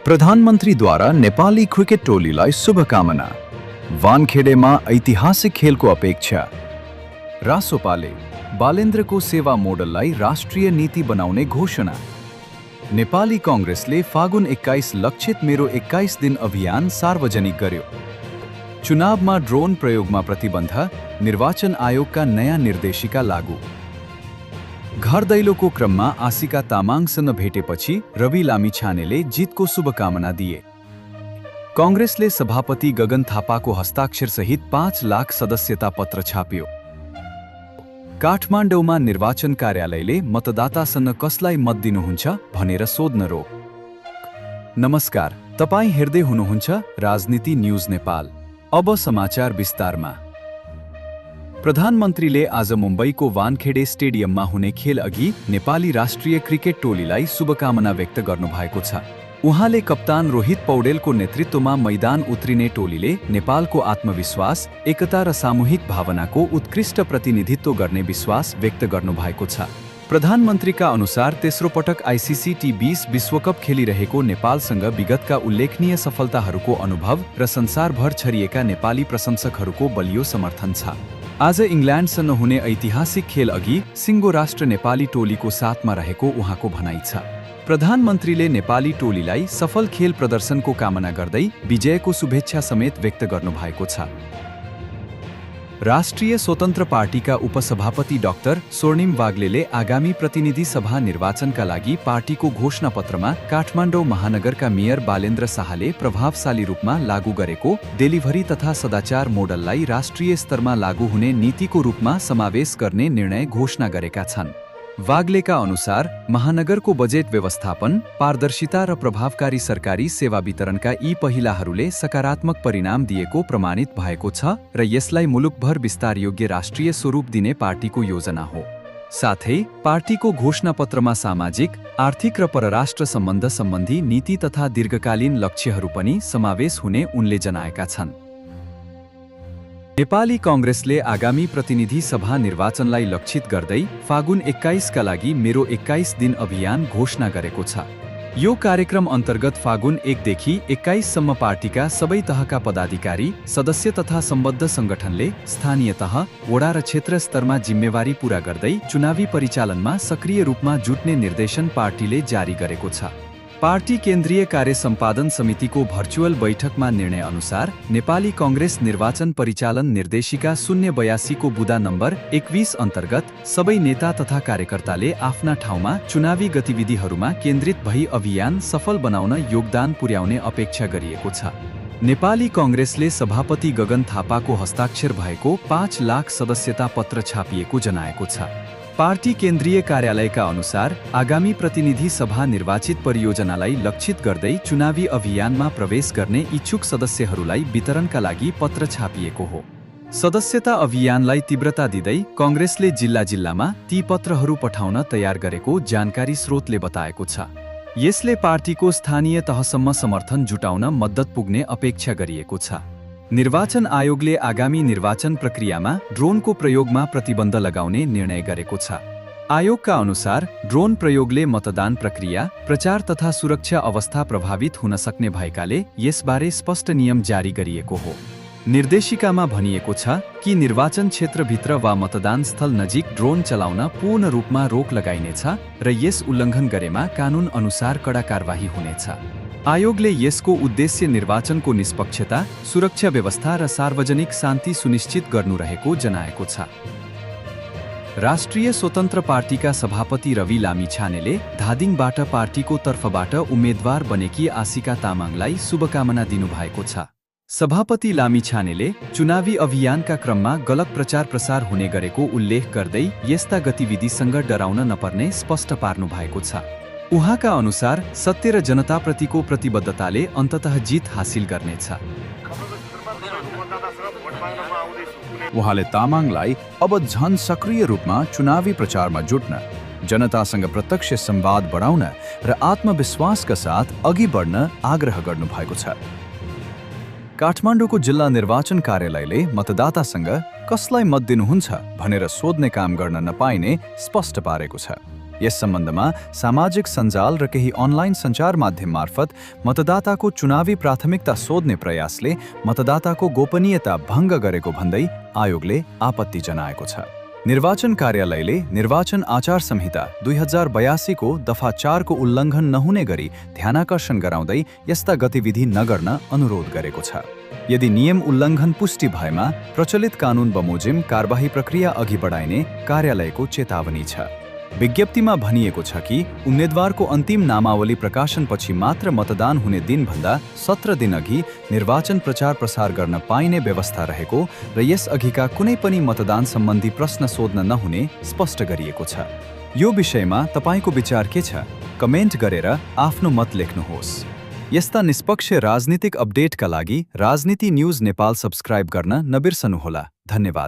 प्रधानमन्त्रीद्वारा Nepali cricket टोलीलाई शुभकामना। वानखेडेमा ऐतिहासिक खेलको अपेक्षा। रासोपाले बालेन्द्रको सेवा मोडललाई राष्ट्रिय नीति बनाउने घोषणा। नेपाली कांग्रेसले फागुन 21 लक्षित मेरो 21 दिन अभियान सार्वजनिक गर्यो। चुनावमा ड्रोन प्रयोगमा प्रतिबन्ध, निर्वाचन आयोगका नयाँ निर्देशिका लागू। घर दैलोको क्रममा आशिका तामाङसँग भेटेपछि रवि लामिछानेले जितको शुभकामना दिए। कांग्रेसले सभापति गगन थापाको हस्ताक्षरसहित 5 लाख सदस्यता पत्र छाप्यो। काठमाडौँमा निर्वाचन कार्यालयले मतदातासँग कसलाई मत दिनुहुन्छ भनेर सोध्न रोक। नमस्कार, तपाईं हेर्दै हुनुहुन्छ राजनीति न्यूज नेपाल। अब समाचार विस्तारमा। प्रधानमन्त्रीले आज मुम्बईको वानखेडे स्टेडियममा हुने खेल अघि नेपाली राष्ट्रिय क्रिकेट टोलीलाई शुभकामना व्यक्त गर्नुभएको छ। उहाँले कप्तान रोहित पौडेलको नेतृत्वमा मैदान उत्रिने टोलीले नेपालको आत्मविश्वास, एकता र सामूहिक भावनाको उत्कृष्ट प्रतिनिधित्व गर्ने विश्वास व्यक्त गर्नुभएको छ। प्रधानमन्त्रीका अनुसार तेस्रो पटक आईसीसी टी20 विश्वकप खेलिरहेको नेपालसँग विगतका उल्लेखनीय सफलताहरूको अनुभव र संसारभर छरिएका नेपाली प्रशंसकहरूको बलियो समर्थन छ। आज इङ्ल्यान्डसँग हुने ऐतिहासिक खेल अघि सिङ्गो राष्ट्र नेपाली टोलीको साथमा रहेको उहाँको भनाइ छ। प्रधानमन्त्रीले नेपाली टोलीलाई सफल खेल प्रदर्शनको कामना गर्दै विजयको शुभेच्छा समेत व्यक्त गर्नुभएको छ। राष्ट्रिय स्वतन्त्र पार्टीका उपसभापति डाक्टर स्वर्णिम वाग्लेले आगामी प्रतिनिधि सभा निर्वाचनका लागि पार्टीको घोषणापत्रमा काठमाडौँ महानगरका मेयर बालेन्द्र शाहले प्रभावशाली रूपमा लागू गरेको डेलिभरी तथा सदाचार मोडललाई राष्ट्रिय स्तरमा लागू हुने नीतिको रूपमा समावेश गर्ने निर्णय घोषणा गरेका छन्। वाग्लेका अनुसार महानगरको बजेट व्यवस्थापन, पारदर्शिता र प्रभावकारी सरकारी सेवा वितरणका यी पहिलाहरूले सकारात्मक परिणाम दिएको प्रमाणित भएको छ र यसलाई मुलुकभर विस्तारयोग्य राष्ट्रिय स्वरूप दिने पार्टीको योजना हो। साथै पार्टीको घोषणापत्रमा सामाजिक, आर्थिक र परराष्ट्र सम्बन्ध सम्बन्धी नीति तथा दीर्घकालीन लक्ष्यहरू पनि समावेश हुने उनले जनाएका छन्। नेपाली कांग्रेसले आगामी प्रतिनिधि सभा निर्वाचनलाई लक्षित गर्दै फागुन 21 का लागि मेरो 21 दिन अभियान घोषणा गरेको छ। यो कार्यक्रम अन्तर्गत फागुन 1 देखि 21 सम्म पार्टीका सबै तहका पदाधिकारी, सदस्य तथा सम्बद्ध संगठनले स्थानीय तह, वडा र क्षेत्र स्तरमा जिम्मेवारी पूरा गर्दै चुनावी परिचालनमा सक्रिय रूपमा जुट्ने निर्देशन पार्टीले जारी गरेको छ। पार्टी केन्द्रीय कार्य सम्पादन समितिको भर्चुअल बैठकमा निर्णय अनुसार नेपाली कांग्रेस निर्वाचन परिचालन निर्देशिका 082 को बुदा नम्बर 21 अन्तर्गत सबै नेता तथा कार्यकर्ताले आफ्ना ठाउँमा चुनावी गतिविधिहरूमा केन्द्रित भई अभियान सफल बनाउन योगदान पुर्याउने अपेक्षा गरिएको छ। नेपाली कांग्रेसले सभापति गगन थापाको हस्ताक्षर भएको 5 लाख सदस्यता पत्र छापिएको जनाएको छ। पार्टी केन्द्रीय कार्यालयका अनुसार आगामी प्रतिनिधि सभा निर्वाचित परियोजनालाई लक्षित गर्दै चुनावी अभियानमा प्रवेश गर्ने इच्छुक सदस्यहरूलाई वितरणका लागि पत्र छापिएको हो। सदस्यता अभियानलाई तीव्रता दिँदै कांग्रेसले जिल्ला-जिल्लामा ती पत्रहरू पठाउन तयार गरेको जानकारी स्रोतले बताएको छ। यसले पार्टीको स्थानीय तहसम्म समर्थन जुटाउन मद्दत पुग्ने अपेक्षा गरिएको छ। निर्वाचन आयोगले आगामी निर्वाचन प्रक्रियामा ड्रोनको प्रयोगमा प्रतिबन्ध लगाउने निर्णय गरेको छ। आयोगका अनुसार ड्रोन प्रयोगले मतदान प्रक्रिया, प्रचार तथा सुरक्षा अवस्था प्रभावित हुन सक्ने भएकाले यसबारे स्पष्ट नियम जारी गरिएको हो। निर्देशिकामा भनिएको छ कि निर्वाचन क्षेत्रभित्र वा मतदान स्थल नजिक ड्रोन चलाउन पूर्ण रूपमा रोक लगाइनेछ र यस उल्लङ्घन गरेमा कानुन अनुसार कडा कारबाही हुनेछ। आयोगले यसको उद्देश्य निर्वाचनको निष्पक्षता, सुरक्षा व्यवस्था र सार्वजनिक शान्ति सुनिश्चित गर्नु रहेको जनाएको छ। राष्ट्रिय स्वतन्त्र पार्टीका सभापति रवि लामिछानेले धादिङबाट पार्टीको तर्फबाट उम्मेद्वार बनेकी आशिका तामाङलाई शुभकामना दिनुभएको छ। सभापति लामिछानेले चुनावी अभियानका क्रममा गलत प्रचार प्रसार हुने गरेको उल्लेख गर्दै यस्ता गतिविधिसँग डराउन नपर्ने स्पष्ट पार्नु भएको छ। उहाँका अनुसार सत्य र जनताप्रतिको प्रतिबद्धताले अन्ततः जित हासिल गर्नेछ। उहाँले तामाङलाई अब झन सक्रिय रूपमा चुनावी प्रचारमा जुट्न, जनतासँग प्रत्यक्ष संवाद बढाउन र आत्मविश्वासका साथ अघि बढ्न आग्रह गर्नुभएको छ। काठमाडौँको जिल्ला निर्वाचन कार्यालयले मतदातासँग कसलाई मत दिनुहुन्छ भनेर सोध्ने काम गर्न नपाइने स्पष्ट पारेको छ। यस सम्बन्धमा सामाजिक सञ्जाल र केही अनलाइन सञ्चार माध्यम मार्फत मतदाताको चुनावी प्राथमिकता सोध्ने प्रयासले मतदाताको गोपनीयता भङ्ग गरेको भन्दै आयोगले आपत्ति जनाएको छ। निर्वाचन कार्यालयले निर्वाचन आचार संहिता 2082 को दफा 4 को उल्लङ्घन नहुने गरी ध्यानाकर्षण गराउँदै यस्ता गतिविधि नगर्न अनुरोध गरेको छ। यदि नियम उल्लङ्घन पुष्टि भएमा प्रचलित कानुन बमोजिम कारबाही प्रक्रिया अघि बढाइने कार्यालयको चेतावनी छ। विज्ञप्तिमा भनिएको छ कि उम्मेदवारको अन्तिम नामावली प्रकाशनपछि मात्र मतदान हुने दिनभन्दा 17 दिन अघि निर्वाचन प्रचार प्रसार गर्न पाइने व्यवस्था रहेको र यस अघिका कुनै पनि मतदान सम्बन्धी प्रश्न सोध्न नहुने स्पष्ट गरिएको छ। यो विषयमा तपाईको विचार के छ? कमेन्ट गरेर आफ्नो मत लेख्नुहोस्। यस्ता निष्पक्ष राजनीतिक अपडेटका लागि राजनीति न्यूज नेपाल सब्स्क्राइब गर्न नबिर्सनुहोला। धन्यवाद।